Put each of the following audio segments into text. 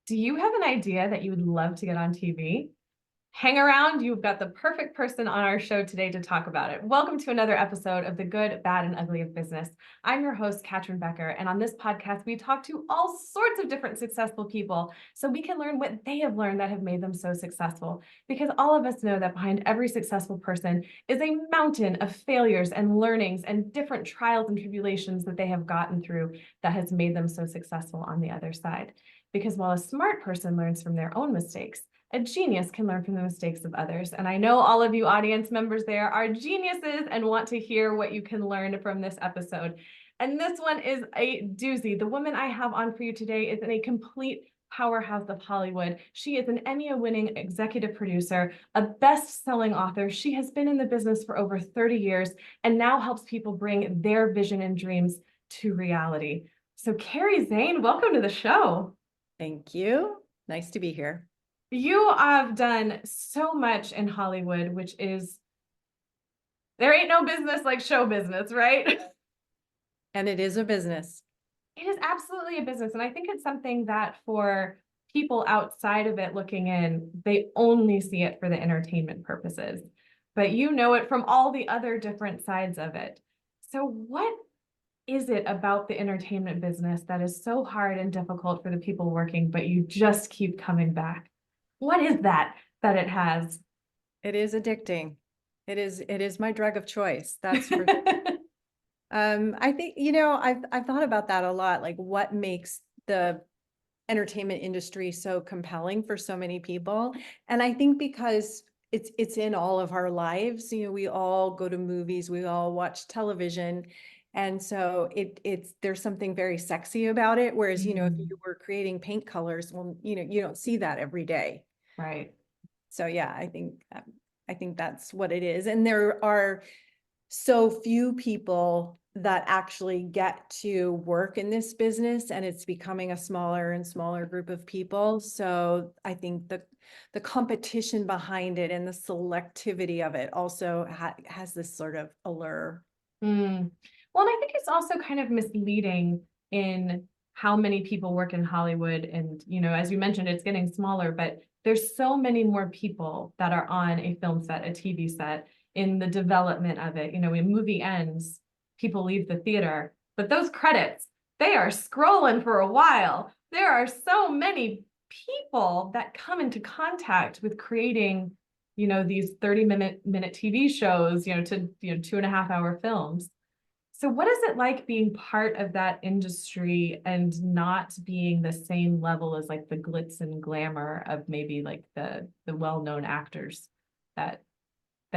Do you have an idea that you would love to get on TV? Hang around, you've got the perfect person on our show today to talk about it. Welcome to another episode of The Good, Bad, and Ugly of Business. I'm your host, Catryn Becker, and on this podcast, we talk to all sorts of different successful people so we can learn what they have learned that have made them so successful. Because all of us know that behind every successful person is a mountain of failures and learnings and different trials and tribulations that they have gotten through that has made them so successful on the other side. Because while a smart person learns from their own mistakes, a genius can learn from the mistakes of others. And I know all of you audience members there are geniuses and want to hear what you can learn from this episode. And this one is a doozy. The woman I have on for you today is a complete powerhouse of Hollywood. She is an Emmy-winning executive producer, a best-selling author. She has been in the business for over 30 years and now helps people bring their vision and dreams to reality. So Kerri Zane, welcome to the show. Thank you. Nice to be here. You have done so much in Hollywood, which is, there ain't no business like show business, right? And it is a business. It is absolutely a business. And I think it's something that for people outside of it looking in, they only see it for the entertainment purposes. But you know it from all the other different sides of it. So what is it about the entertainment business that is so hard and difficult for the people working, but you just keep coming back? What is that it has? It is addicting. It is my drug of choice. That's for I think, I've thought about that a lot, like what makes the entertainment industry so compelling for so many people. And I think because it's in all of our lives, we all go to movies, we all watch television. And so there's something very sexy about it. Whereas, if you were creating paint colors, well, you don't see that every day. Right. So yeah, I think that's what it is. And there are so few people that actually get to work in this business, and it's becoming a smaller and smaller group of people. So I think the competition behind it and the selectivity of it also has this sort of allure. Well, and I think it's also kind of misleading in how many people work in Hollywood. And, as you mentioned, it's getting smaller, but there's so many more people that are on a film set, a TV set, in the development of it. When movie ends, people leave the theater, but those credits, they are scrolling for a while. There are so many people that come into contact with creating, these 30-minute TV shows, to 2.5-hour films. So what is it like being part of that industry and not being the same level as like the glitz and glamour of maybe like the well-known actors that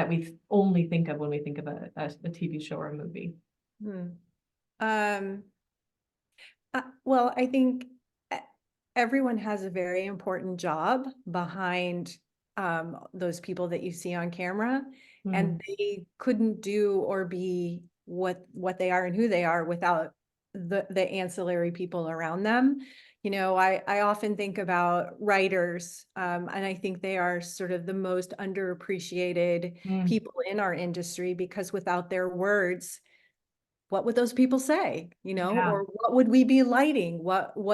we only think of when we think of a TV show or a movie? Well, I think everyone has a very important job behind those people that you see on camera, and they couldn't do or be what they are and who they are without the ancillary people around them. I often think about writers, and I think they are sort of the most underappreciated people in our industry, because without their words, what would those people say, Yeah. or what would we be lighting?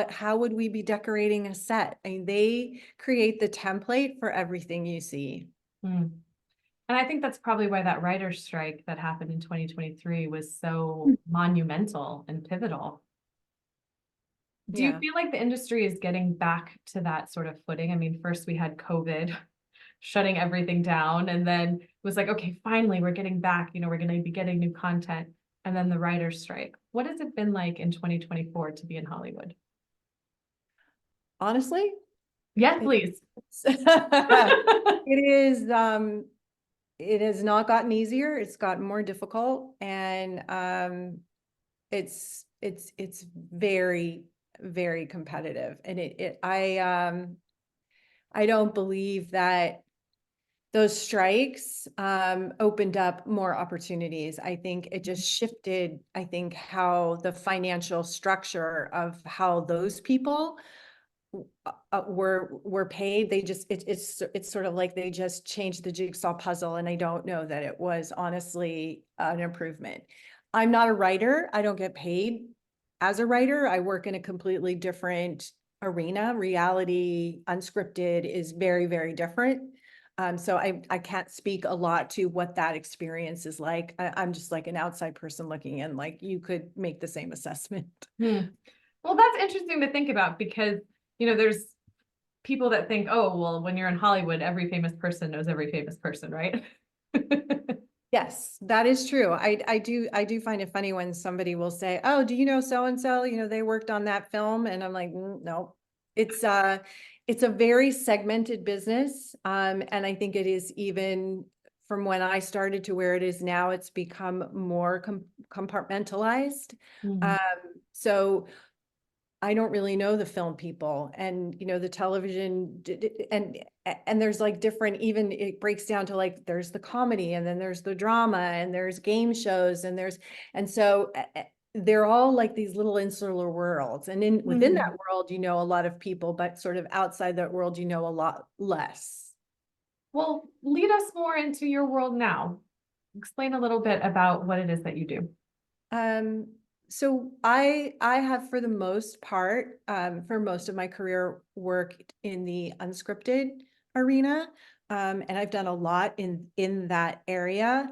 How would we be decorating a set? I mean, they create the template for everything you see. And I think that's probably why that writer's strike that happened in 2023 was so monumental and pivotal. Do you feel like the industry is getting back to that sort of footing? I mean, first we had COVID shutting everything down, and then it was like, okay, finally we're getting back, we're going to be getting new content. And then the writer's strike. What has it been like in 2024 to be in Hollywood? Honestly? Yes, please. It has not gotten easier. It's gotten more difficult, and it's very, very competitive. And I don't believe that those strikes opened up more opportunities. I think it just shifted, I think, how the financial structure of how those people were paid. It's sort of like they just changed the jigsaw puzzle, and I don't know that it was honestly an improvement. I'm not a writer. I don't get paid as a writer. I work in a completely different arena. Reality, unscripted is very, very different. So I can't speak a lot to what that experience is like. I'm just like an outside person looking in, like you could make the same assessment. Hmm. Well, that's interesting to think about because, there's people that think, oh, well, when you're in Hollywood, every famous person knows every famous person, right? Yes, that is true. I do find it funny when somebody will say, "Oh, do you know so and so? They worked on that film," and I'm like, "No." It's a very segmented business, and I think it is even from when I started to where it is now. It's become more compartmentalized. Hmm. Um, so I don't really know the film people, and the television and there's like different, even it breaks down to like there's the comedy and then there's the drama and there's game shows and so they're all like these little insular worlds, and within Hmm. that world a lot of people, but sort of outside that world a lot less. Well, lead us more into your world now. Explain a little bit about what it is that you do. Um, so I have, for the most part, for most of my career, worked in the unscripted arena. And I've done a lot in that area.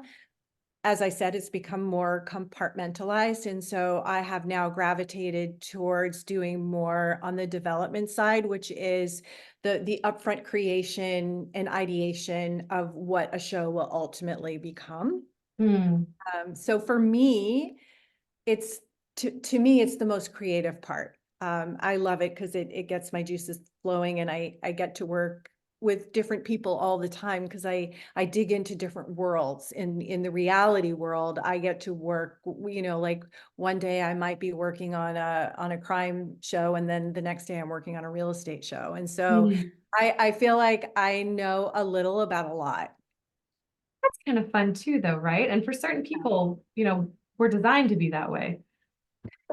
As I said, it's become more compartmentalized. And so I have now gravitated towards doing more on the development side, which is the upfront creation and ideation of what a show will ultimately become. Hmm. So for me, it's to me, it's the most creative part. I love it because it gets my juices flowing, and I get to work with different people all the time because I dig into different worlds. In the reality world, I get to work, like one day I might be working on a crime show, and then the next day I'm working on a real estate show. And so Hmm. I feel like I know a little about a lot. That's kind of fun too, though, right? And for certain people, we're designed to be that way.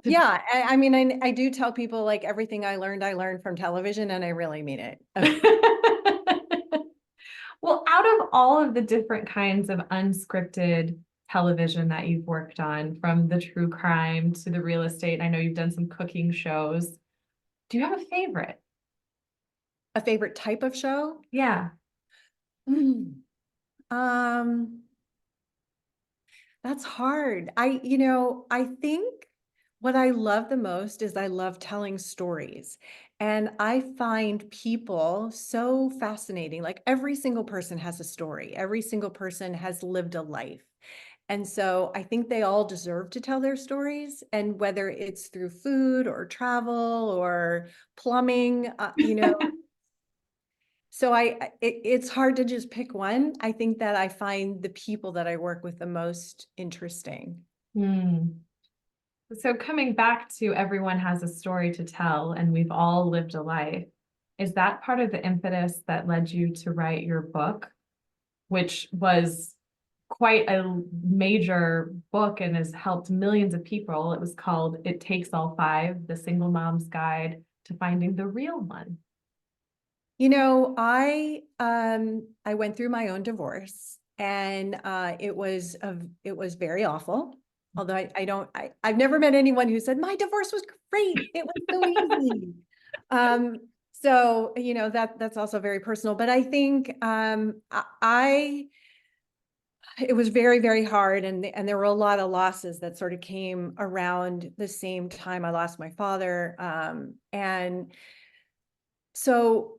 To- Yeah, I mean, I do tell people like everything I learned from television, and I really mean it. Well, out of all of the different kinds of unscripted television that you've worked on, from the true crime to the real estate, I know you've done some cooking shows. Do you have a favorite? A favorite type of show? Yeah. Mm, um, that's hard. I think what I love the most is I love telling stories. And I find people so fascinating. Like every single person has a story. Every single person has lived a life. And so I think they all deserve to tell their stories. And whether it's through food or travel or plumbing, so it's hard to just pick one. I think that I find the people that I work with the most interesting. Hmm. So coming back to everyone has a story to tell and we've all lived a life, is that part of the impetus that led you to write your book, which was quite a major book and has helped millions of people? It was called It Takes All Five, The Single Mom's Guide to Finding the Real One. I went through my own divorce, and it was very awful. Although I've never met anyone who said my divorce was great. It was so easy. Um, so that's also very personal. But I think it was very, very hard, and there were a lot of losses that sort of came around the same time I lost my father. And so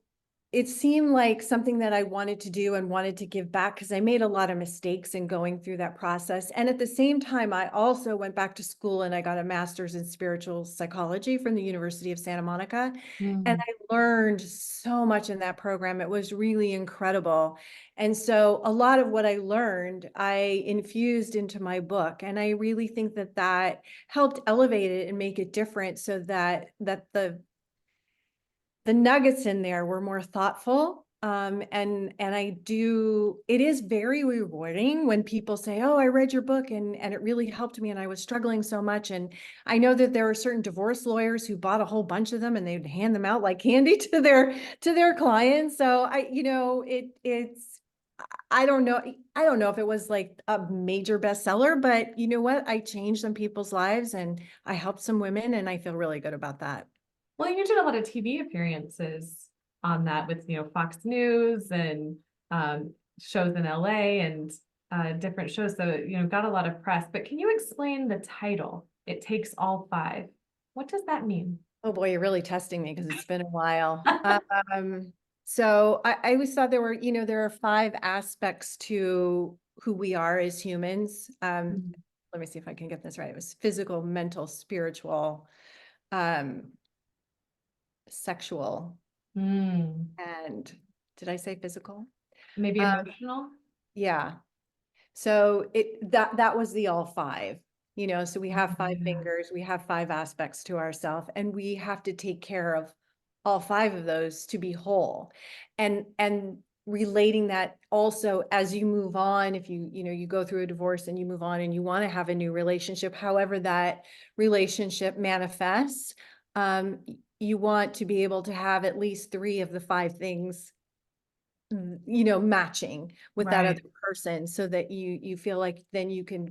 it seemed like something that I wanted to do and wanted to give back because I made a lot of mistakes in going through that process. And at the same time, I also went back to school and I got a master's in spiritual psychology from the University of Santa Monica. And Mm. I learned so much in that program. It was really incredible. And so a lot of what I learned, I infused into my book. And I really think that that helped elevate it and make it different so that the nuggets in there were more thoughtful. And it is very rewarding when people say, oh, I read your book and it really helped me and I was struggling so much. And I know that there are certain divorce lawyers who bought a whole bunch of them and they'd hand them out like candy to their clients. So I don't know if it was like a major bestseller, but you know what? I changed some people's lives and I helped some women, and I feel really good about that. Well, you did a lot of TV appearances on that with, Fox News and shows in LA and different shows. So, got a lot of press. But can you explain the title? It takes all five. What does that mean? Oh boy, you're really testing me because it's been a while. So I always thought there were, there are five aspects to who we are as humans. Mhm. Let me see if I can get this right. It was physical, mental, spiritual, um, sexual, Mm, and did I say physical? maybe Um, emotional? yeah. So that was the all five, so we Oh, have five yeah. fingers, we have five aspects to ourselves, and we have to take care of all five of those to be whole. And relating that also as you move on, if you go through a divorce and you move on and you want to have a new relationship, however that relationship manifests, you want to be able to have at least three of the five things matching with that other Right. person so that you feel like then you can,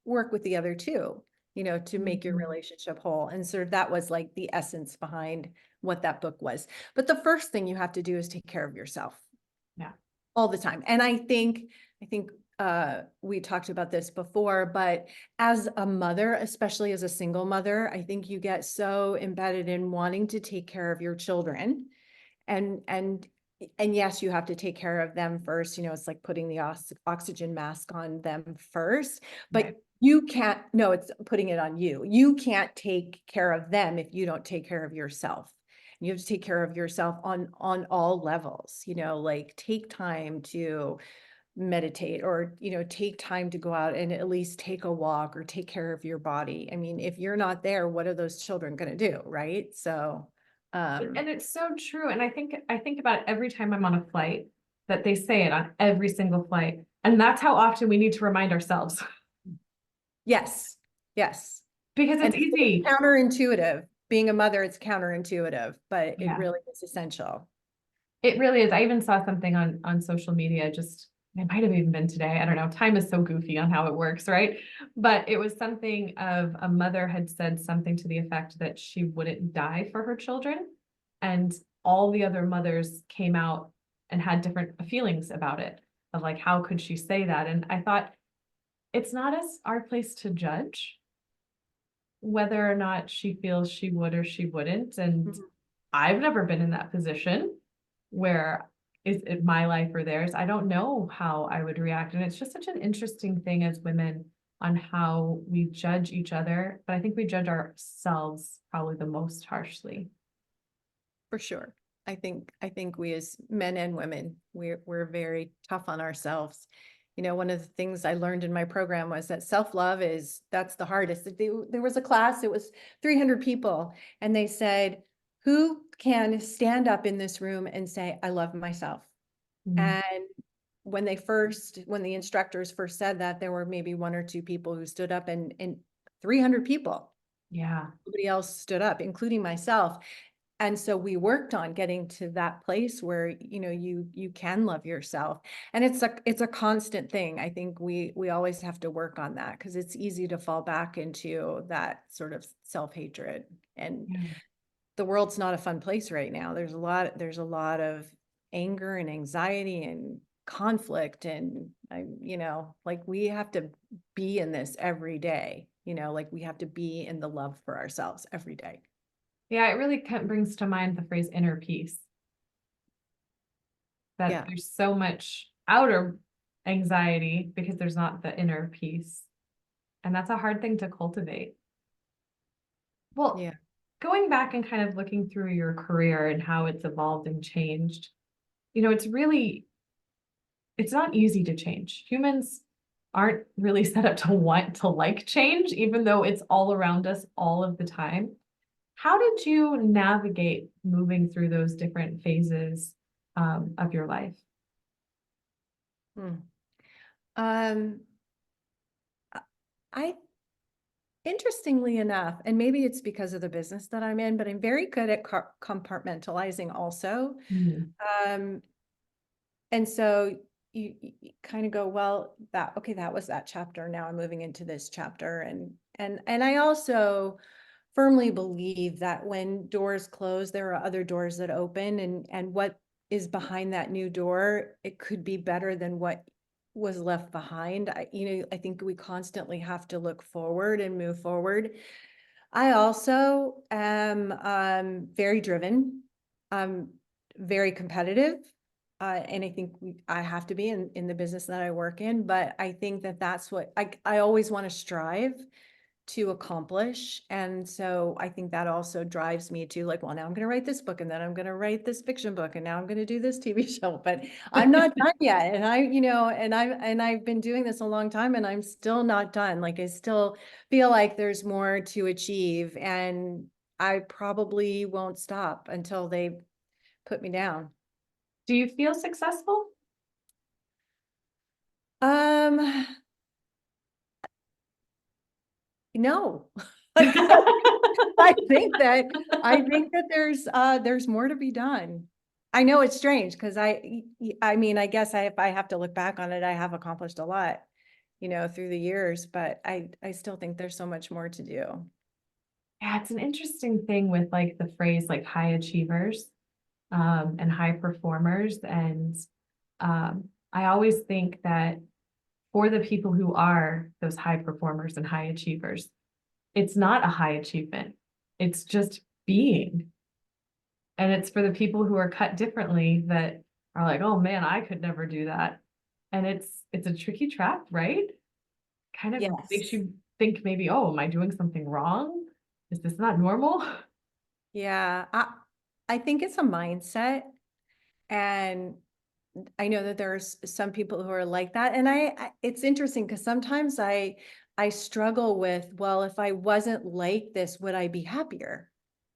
work with the other two, to make your Mhm. relationship whole. And so that was like the essence behind what that book was. But the first thing you have to do is take care of yourself Yeah. all the time. And I think we talked about this before, but as a mother, especially as a single mother, I think you get so embedded in wanting to take care of your children and yes, you have to take care of them first. It's like putting the oxygen mask on them first, but Right. you can't, no, it's putting it on you. You can't take care of them if you don't take care of yourself. You have to take care of yourself on all levels, like take time to meditate or, take time to go out and at least take a walk or take care of your body. I mean, if you're not there, what are those children going to do? Right. So, And it's so true. And I think about it every time I'm on a flight that they say it on every single flight. And that's how often we need to remind ourselves yes, yes. because And it's it's easy. counterintuitive. Being a mother, it's counterintuitive, but it Yeah, really is essential. it really is. I even saw something on social media, just it might have even been today. I don't know. Time is so goofy on how it works, right? But it was something of a mother had said something to the effect that she wouldn't die for her children. And all the other mothers came out and had different feelings about it, of like, how could she say that? And I thought, it's not as our place to judge whether or not she feels she would or she wouldn't. And Mhm. I've never been in that position where is it my life or theirs? I don't know how I would react. And it's just such an interesting thing as women on how we judge each other. But I think we judge ourselves probably the most harshly. For sure. I think we as men and women, we're very tough on ourselves. One of the things I learned in my program was that self-love that's the hardest. There was a class, it was 300 people, and they said, who can stand up in this room and say, I love myself? Mm, And when the instructors first said that, there were maybe one or two people who stood up and 300 people, yeah. nobody else stood up, including myself. And so we worked on getting to that place where, you can love yourself. And it's a constant thing. I think we always have to work on that because it's easy to fall back into that sort of self-hatred. And Yeah. the world's not a fun place right now. There's a lot of anger and anxiety and conflict and like we have to be in this every day, like we have to be in the love for ourselves every day. Yeah, it really brings to mind the phrase inner peace, that Yeah. there's so much outer anxiety because there's not the inner peace. And that's a hard thing to cultivate. Well, Yeah. going back and kind of looking through your career and how it's evolved and changed, it's not easy to change. Humans aren't really set up to want to like change, even though it's all around us all of the time. How did you navigate moving through those different phases of your life? Hmm. Um, I Interestingly enough, and maybe it's because of the business that I'm in, but I'm very good at compartmentalizing also. Mm, Um, and so you kind of go, well, okay, that was that chapter. Now I'm moving into this chapter. And I also, firmly believe that when doors close, there are other doors that open, and what is behind that new door, it could be better than what was left behind. I think we constantly have to look forward and move forward. I also am very driven, very competitive. And I think I have to be in the business that I work in, but I think that that's what I always want to strive to accomplish. And so I think that also drives me to like, well, now I'm going to write this book, and then I'm going to write this fiction book, and now I'm going to do this TV show, but I'm not done yet. And I've been doing this a long time, and I'm still not done. Like, I still feel like there's more to achieve, and I probably won't stop until they put me down. Do you feel successful? Um, no. I think that there's more to be done. I know it's strange because I mean, I guess if I have to look back on it, I have accomplished a lot, through the years, but I still think there's so much more to do. Yeah, it's an interesting thing with like the phrase like high achievers and high performers. And I always think that for the people who are those high performers and high achievers, it's not a high achievement. It's just being. And it's for the people who are cut differently that are like, oh man, I could never do that. And it's a tricky trap, right? Kind of makes Yes. you think maybe, oh, am I doing something wrong? Is this not normal? Yeah. I think it's a mindset. And I know that there's some people who are like that. And it's interesting because sometimes I struggle with, well, if I wasn't like this, would I be happier?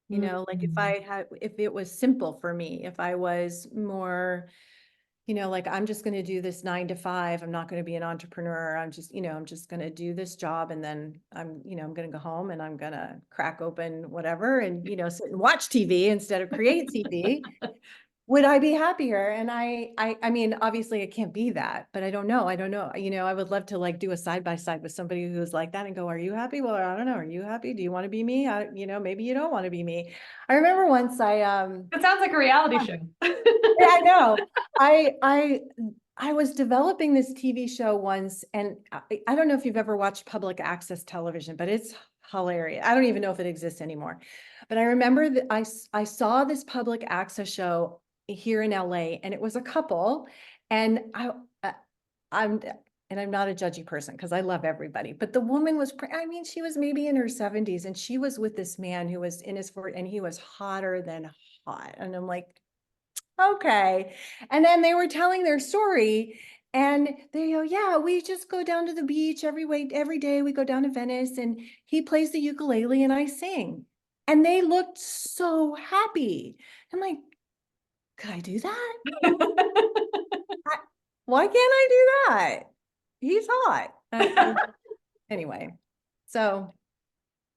Like Mhm. if it was simple for me, if I was more, like I'm just going to do this 9 to 5, I'm not going to be an entrepreneur. I'm just going to do this job. And then I'm going to go home and I'm going to crack open whatever and, sit and watch TV instead of create TV. Would I be happier? And I mean, obviously it can't be that, but I don't know. I don't know. I would love to like do a side by side with somebody who's like that and go, are you happy? Well, I don't know. Are you happy? Do you want to be me? Maybe you don't want to be me. I remember once It sounds like a reality show. yeah, I know. I was developing this TV show once, and I don't know if you've ever watched public access television, but it's hilarious. I don't even know if it exists anymore. But I remember that I saw this public access show here in LA, and it was a couple, and uh, I'm and I'm not a judgy person because I love everybody, but the woman was, I mean, she was maybe in her 70s, and she was with this man who was in his 40s, and he was hotter than hot. And I'm like, okay. And then they were telling their story, and they go, yeah, we just go down to the beach every day. We go down to Venice, and he plays the ukulele and I sing. And they looked so happy. I'm like, could I do that? I- Why can't I do that? He's hot. Anyway, so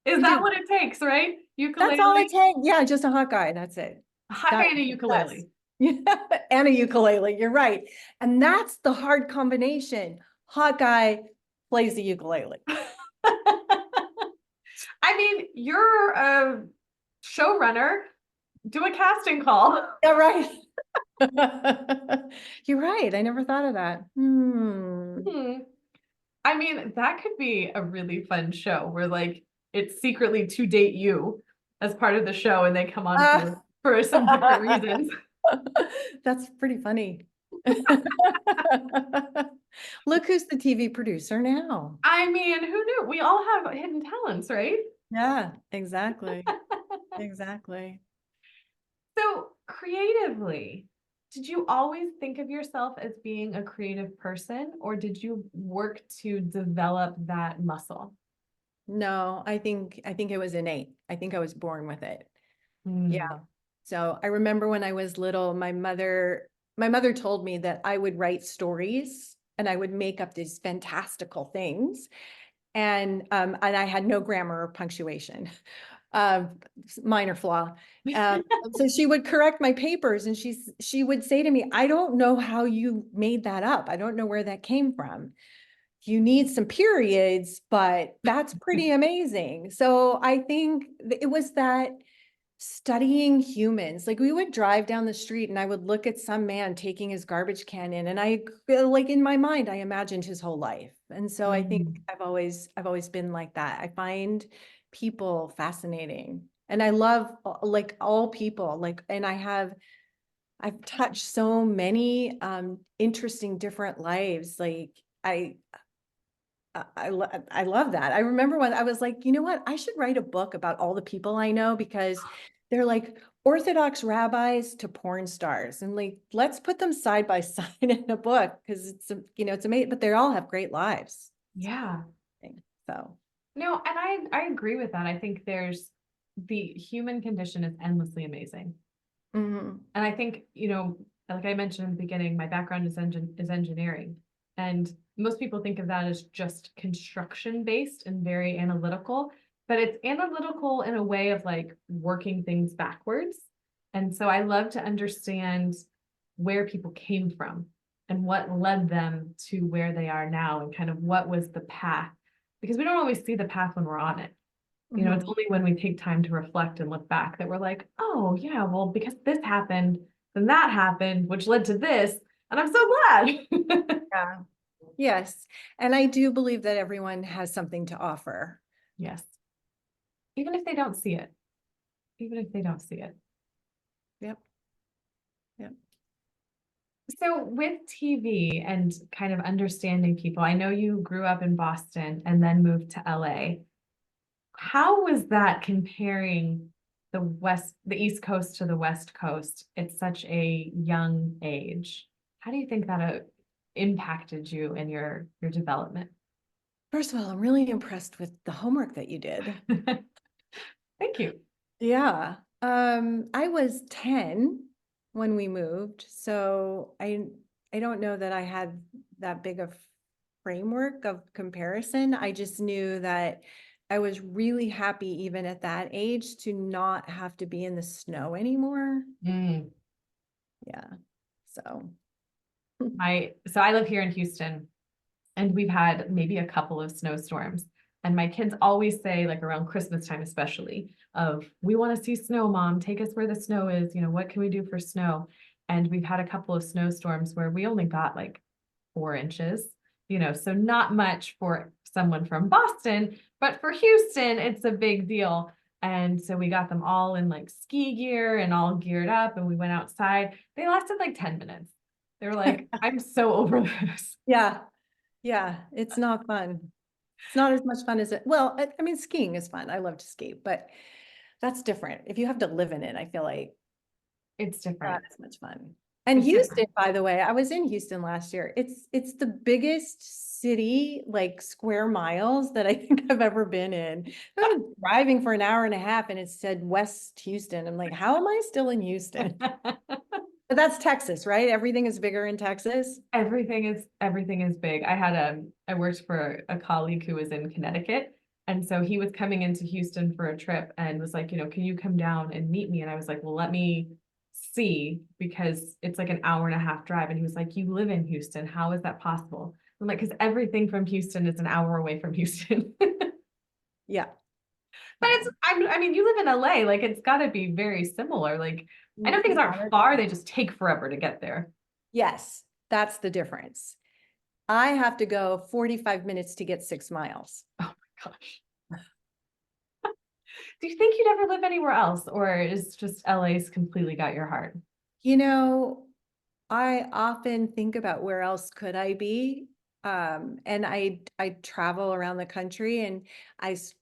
Is we that do. what it takes, right? That's all it Ukulele, takes. Yeah, just a hot guy. That's it. a hot guy That's and a success. ukulele. Yeah, and a ukulele. You're right. And that's the hard combination. Hot guy plays the ukulele. I mean, you're a showrunner. Do a casting call. Yeah, right. You're right. I never thought of that. Hmm. I mean, that could be a really fun show where like it's secretly to date you as part of the show and they come on Ah. for some different reasons. That's pretty funny. Look who's the TV producer now. I mean, who knew? We all have hidden talents, right? Yeah, exactly. Exactly. So creatively, did you always think of yourself as being a creative person, or did you work to develop that muscle? No, I think it was innate. I think I was born with it. Yeah. Hmm. So I remember when I was little, my mother told me that I would write stories and I would make up these fantastical things. And I had no grammar or punctuation. Um, Minor flaw. So she would correct my papers, and she would say to me, I don't know how you made that up. I don't know where that came from. you need some periods, but that's pretty amazing. So I think it was that studying humans. Like we would drive down the street and I would look at some man taking his garbage can in, and I like in my mind, I imagined his whole life. And so I think Mm. I've always been like that. I find people fascinating. And I love like all people, like, and I've touched so many interesting different lives. Like I love that. I remember when I was like, you know what? I should write a book about all the people I know, because they're like Orthodox rabbis to porn stars, and like let's put them side by side in a book, because it's amazing. But they all have great lives. Yeah. So No, and I agree with that. I think the human condition is endlessly amazing. mhm. And I think, like I mentioned in the beginning, my background is engineering. And most people think of that as just construction based and very analytical, but it's analytical in a way of like working things backwards. And so I love to understand where people came from and what led them to where they are now and kind of what was the path, because we don't always see the path when we're on it. It's Mhm. only when we take time to reflect and look back that we're like, oh, yeah, well, because this happened, then that happened, which led to this. And I'm so glad. Yeah. Yes. And I do believe that everyone has something to offer. Yes. Even if they don't see it, even if they don't see it. Yep. Yep. So, with TV and kind of understanding people, I know you grew up in Boston and then moved to LA. How was that comparing the East Coast to the West Coast at such a young age? How do you think that impacted you in your development? First of all, I'm really impressed with the homework that you did. Thank you. Yeah. I was 10 when we moved, so I don't know that I had that big of framework of comparison. I just knew that I was really happy even at that age to not have to be in the snow anymore. Mm. Yeah. So, So I live here in Houston, and we've had maybe a couple of snowstorms. And my kids always say, like around Christmas time, especially, of we want to see snow, mom, take us where the snow is. What can we do for snow? And we've had a couple of snowstorms where we only got like 4 inches, so not much for someone from Boston, but for Houston, it's a big deal. And so we got them all in like ski gear and all geared up, and we went outside. They lasted like 10 minutes. They were like, I'm so over this. yeah. Yeah, it's not fun. It's not as much fun as it, well, I mean, skiing is fun. I love to skate, but that's different. If you have to live in it, I feel like It's not different. as much fun. And It's Houston, different. by the way, I was in Houston last year. It's the biggest city, like square miles, that I think I've ever been in. I was driving for an hour and a half and it said West Houston. I'm like, how am I still in Houston? But that's Texas, right? Everything is bigger in Texas. Everything is big. I worked for a colleague who was in Connecticut. And so he was coming into Houston for a trip and was like, can you come down and meet me? And I was like, well, let me see, because it's like an hour and a half drive. And he was like, you live in Houston. How is that possible? I'm like, because everything from Houston is an hour away from Houston. Yeah. But Yeah. I mean, you live in LA, like it's got to be very similar. Like, I know things aren't Yeah. far, they just take forever to get there. Yes, that's the difference. I have to go 45 minutes to get 6 miles. Oh my gosh. Do you think you'd ever live anywhere else, or is just LA's completely got your heart? You know, I often think about where else could I be? And I travel around the country and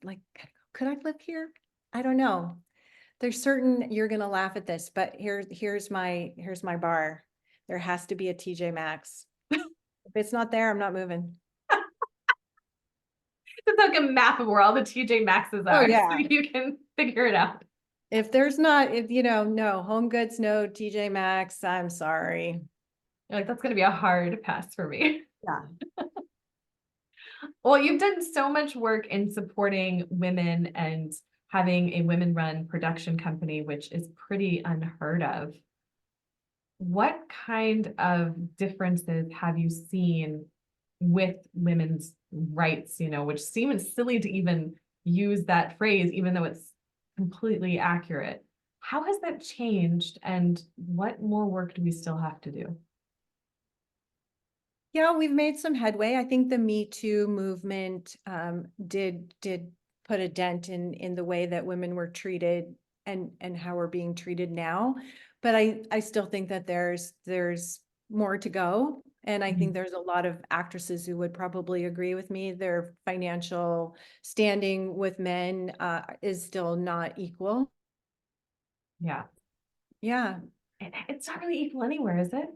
like, could I live here? I don't know. There's certain, you're gonna laugh at this, but here's my bar. There has to be a TJ Maxx. If it's not there, I'm not moving. It's like a map of where all the TJ Maxxes Oh are, so yeah. you can figure it out. If there's not, if no Home Goods, no TJ Maxx, I'm sorry. You're like, that's going to be a hard pass for me. Yeah. Well, you've done so much work in supporting women and having a women-run production company, which is pretty unheard of. What kind of differences have you seen with women's rights, which seems silly to even use that phrase, even though it's completely accurate. How has that changed, and what more work do we still have to do? Yeah, we've made some headway. I think the Me Too movement did put a dent in the way that women were treated and how we're being treated now. But I still think that there's more to go. And I think there's a lot of actresses who would probably agree with me. Their financial standing with men is still not equal. Yeah. Yeah. It's not really equal anywhere, is it?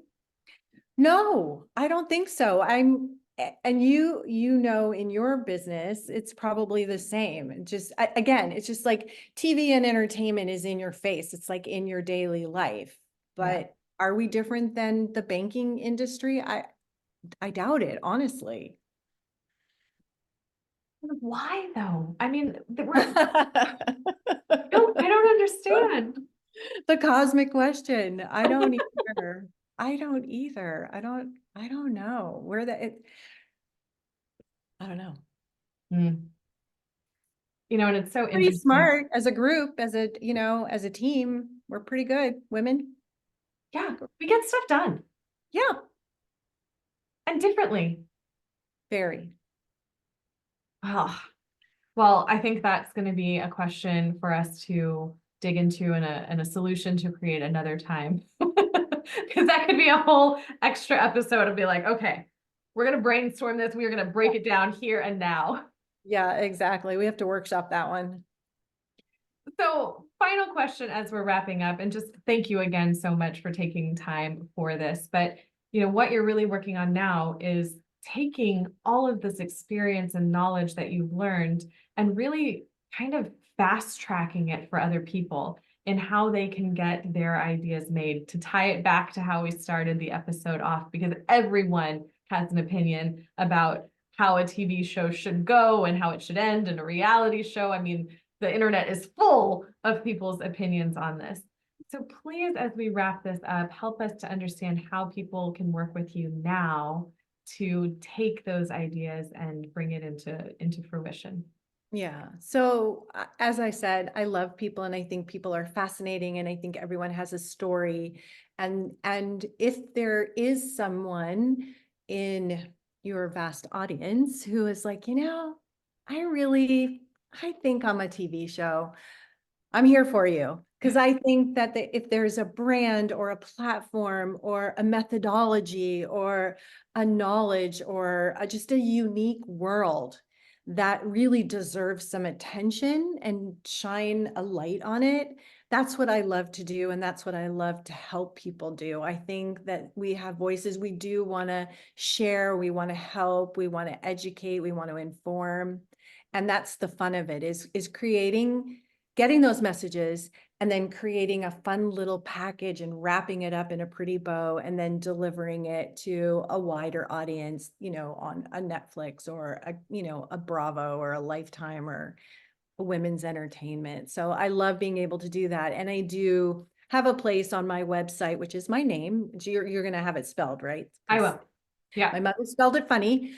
No, I don't think so. And you know, in your business, it's probably the same. Just again, it's just like TV and entertainment is in your face. It's like in your daily life. Yeah. But are we different than the banking industry? I doubt it, honestly. Why though? I mean, no, I don't understand. The cosmic question. I don't either. I don't either. I don't know where I don't know. Mm. And it's so Pretty interesting. smart as a group, as a team. We're pretty good, women. Yeah, we get stuff done Yeah, and differently. very. Oh, well, I think that's going to be a question for us to dig into and a solution to create another time. Because that could be a whole extra episode of be like, okay, we're going to brainstorm this. We are going to break it down here and now. Yeah, exactly. We have to workshop that one. So, final question as we're wrapping up, and just thank you again so much for taking time for this. But, what you're really working on now is taking all of this experience and knowledge that you've learned and really kind of fast tracking it for other people in how they can get their ideas made, to tie it back to how we started the episode off, because everyone has an opinion about how a TV show should go and how it should end, and a reality show. I mean, the internet is full of people's opinions on this. So please, as we wrap this up, help us to understand how people can work with you now to take those ideas and bring it into fruition. Yeah. So as I said, I love people and I think people are fascinating and I think everyone has a story. And if there is someone in your vast audience who is like, I think I'm a TV show. I'm here for you. Because I think that if there's a brand or a platform or a methodology or a knowledge or just a unique world that really deserves some attention and shine a light on it, that's what I love to do. And that's what I love to help people do. I think that we have voices. We do want to share. We want to help. We want to educate. We want to inform. And that's the fun of it, is getting those messages and then creating a fun little package and wrapping it up in a pretty bow and then delivering it to a wider audience, on a Netflix or a Bravo or a Lifetime or a Women's Entertainment. So I love being able to do that. And I do have a place on my website, which is my name. You're going to have it spelled, right? I will. Yeah. My mother spelled it funny.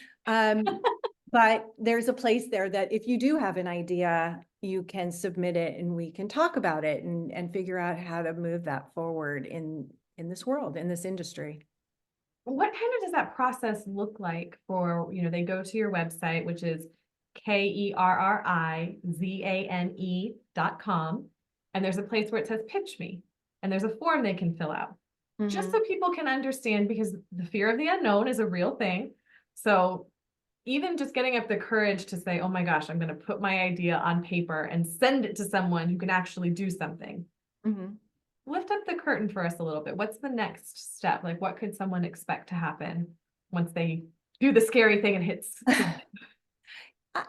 But there's a place there that if you do have an idea, you can submit it and we can talk about it and figure out how to move that forward in this world, in this industry. What kind of does that process look like for, they go to your website, which is KerriZane.com. And there's a place where it says pitch me, and there's a form they can fill out. Just so people can understand, because the fear of the unknown is a real thing. So even just getting up the courage to say, oh my gosh, I'm going to put my idea on paper and send it to someone who can actually do something. Lift up the curtain for us a little bit. What's the next step? Like, what could someone expect to happen once they do the scary thing and hits?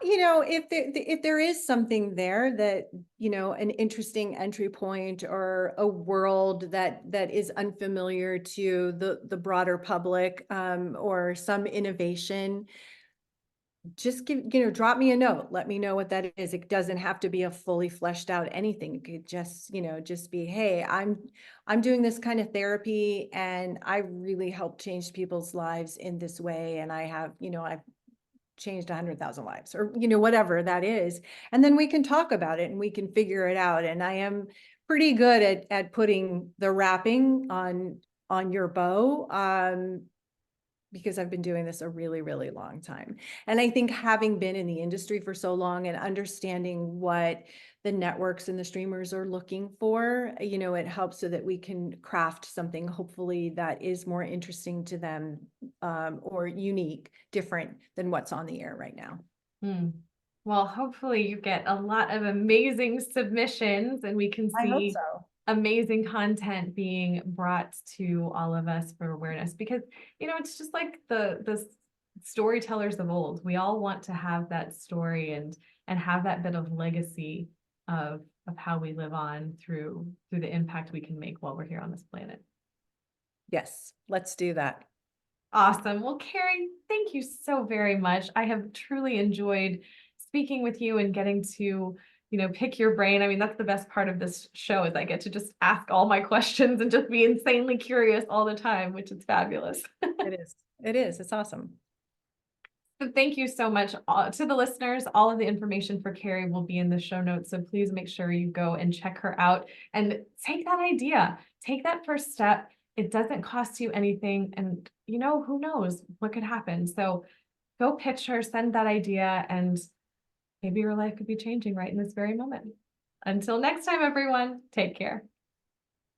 If there is something there that, an interesting entry point or a world that is unfamiliar to the broader public, or some innovation, just drop me a note. Let me know what that is. It doesn't have to be a fully fleshed out anything. It could just, just be, hey, I'm doing this kind of therapy and I really help change people's lives in this way. And I have, I've changed 100,000 lives or, whatever that is. And then we can talk about it and we can figure it out. And I am pretty good at putting the wrapping on your bow. Because I've been doing this a really, really long time. And I think having been in the industry for so long and understanding what the networks and the streamers are looking for, it helps so that we can craft something hopefully that is more interesting to them, or unique, different than what's on the air right now. Well, hopefully you get a lot of amazing submissions and we can I hope see so. amazing content being brought to all of us for awareness, because it's just like the storytellers of old. We all want to have that story and have that bit of legacy of how we live on through the impact we can make while we're here on this planet. Yes, let's do that. Awesome. Well, Kerri, thank you so very much. I have truly enjoyed speaking with you and getting to, pick your brain. I mean, that's the best part of this show is I get to just ask all my questions and just be insanely curious all the time, which is fabulous. It is. It is. It's awesome. So thank you so much to the listeners. All of the information for Kerri will be in the show notes. So please make sure you go and check her out and take that idea, take that first step. It doesn't cost you anything. And who knows what could happen. So go pitch her, send that idea, and maybe your life could be changing right in this very moment. Until next time, everyone, take care.